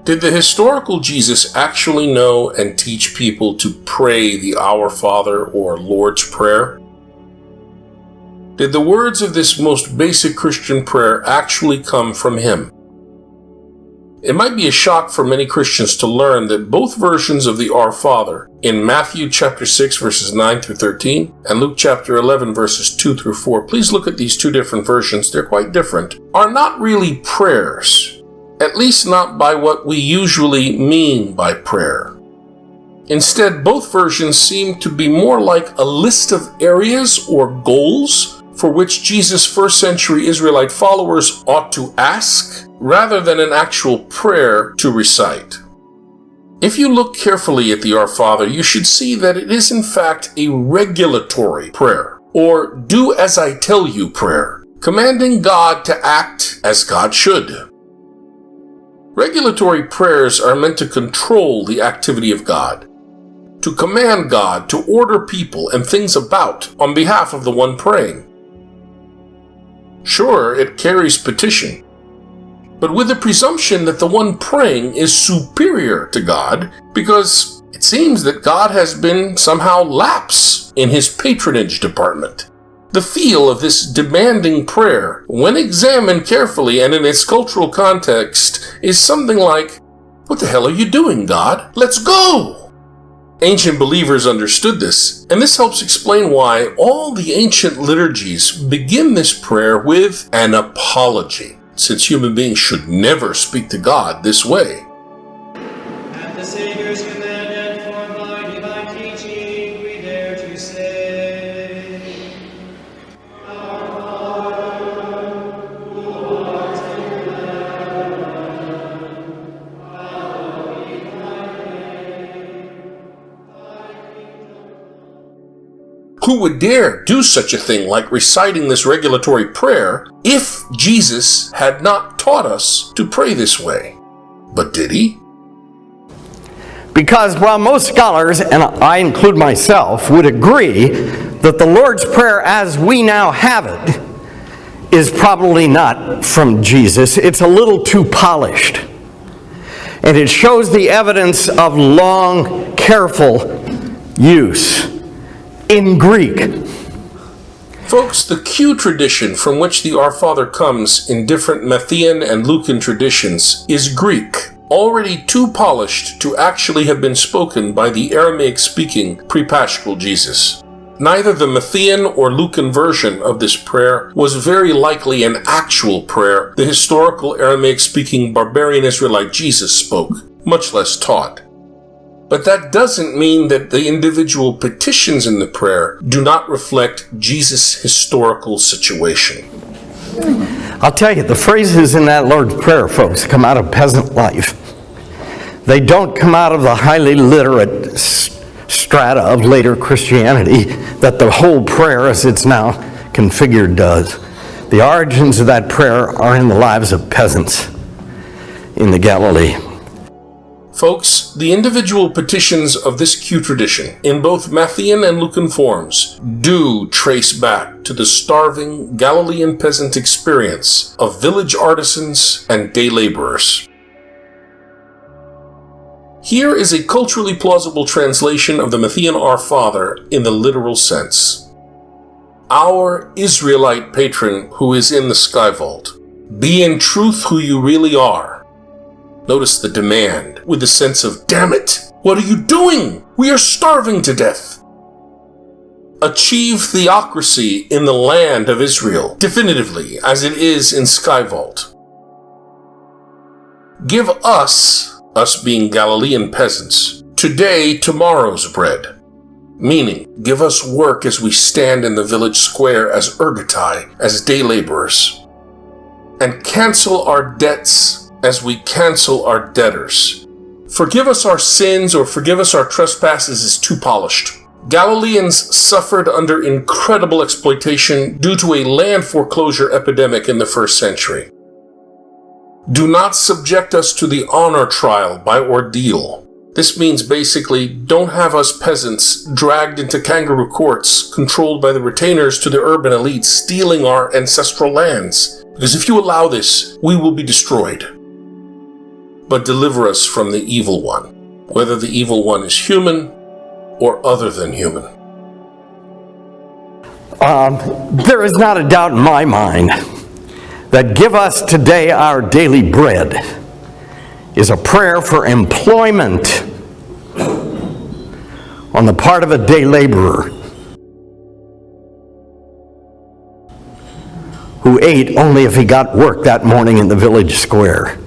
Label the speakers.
Speaker 1: Did the historical Jesus actually know and teach people to pray the Our Father or Lord's Prayer? Did the words of this most basic Christian prayer actually come from him? It might be a shock for many Christians to learn that both versions of the Our Father, in Matthew chapter 6 verses 9 through 13 and Luke chapter 11 verses 2 through 4, please look at these two different versions, they're quite different, are not really prayers, at least not by what we usually mean by prayer. Instead, both versions seem to be more like a list of areas or goals for which Jesus' first century Israelite followers ought to ask, rather than an actual prayer to recite. If you look carefully at the Our Father, you should see that it is in fact a regulatory prayer, or do as I tell you prayer, commanding God to act as God should. Regulatory prayers are meant to control the activity of God, to command God to order people and things about on behalf of the one praying. Sure, it carries petition, but with the presumption that the one praying is superior to God, because it seems that God has been somehow lax in his patronage department. The feel of this demanding prayer, when examined carefully and in its cultural context, is something like, "What the hell are you doing, God? Let's go!" Ancient believers understood this, and this helps explain why all the ancient liturgies begin this prayer with an apology, since human beings should never speak to God this way.
Speaker 2: At the Savior's command and formed by divine teaching, we dare to say, Our Father, who art in heaven, hallowed be thy name.
Speaker 1: Who would dare do such a thing like reciting this regulatory prayer if Jesus had not taught us to pray this way? But did he?
Speaker 3: Because while most scholars, and I include myself, would agree that the Lord's Prayer as we now have it is probably not from Jesus, it's a little too polished. And it shows the evidence of long, careful use in Greek.
Speaker 1: Folks, the Q tradition from which the Our Father comes in different Matthean and Lucan traditions is Greek, already too polished to actually have been spoken by the Aramaic-speaking pre-paschal Jesus. Neither the Matthean or Lucan version of this prayer was very likely an actual prayer the historical Aramaic-speaking barbarian Israelite Jesus spoke, much less taught. But that doesn't mean that the individual petitions in the prayer do not reflect Jesus' historical situation.
Speaker 3: I'll tell you, the phrases in that Lord's Prayer, folks, come out of peasant life. They don't come out of the highly literate strata of later Christianity that the whole prayer, as it's now configured, does. The origins of that prayer are in the lives of peasants in the Galilee.
Speaker 1: Folks, the individual petitions of this Q tradition, in both Matthean and Lucan forms, do trace back to the starving Galilean peasant experience of village artisans and day laborers. Here is a culturally plausible translation of the Matthean Our Father in the literal sense. Our Israelite patron who is in the sky vault, be in truth who you really are. Notice the demand, with the sense of, damn it, what are you doing? We are starving to death. Achieve theocracy in the land of Israel, definitively, as it is in Sky Vault. Give us being Galilean peasants, today tomorrow's bread. Meaning, give us work as we stand in the village square as ergotai, as day laborers. And cancel our debts as we cancel our debtors. Forgive us our sins or forgive us our trespasses is too polished. Galileans suffered under incredible exploitation due to a land foreclosure epidemic in the first century. Do not subject us to the honor trial by ordeal. This means basically, don't have us peasants dragged into kangaroo courts controlled by the retainers to the urban elites stealing our ancestral lands. Because if you allow this, we will be destroyed. but deliver us from the evil one, whether the evil one is human or other than human.
Speaker 3: There is not a doubt in my mind that "Give us today our daily bread" is a prayer for employment on the part of a day laborer who ate only if he got work that morning in the village square.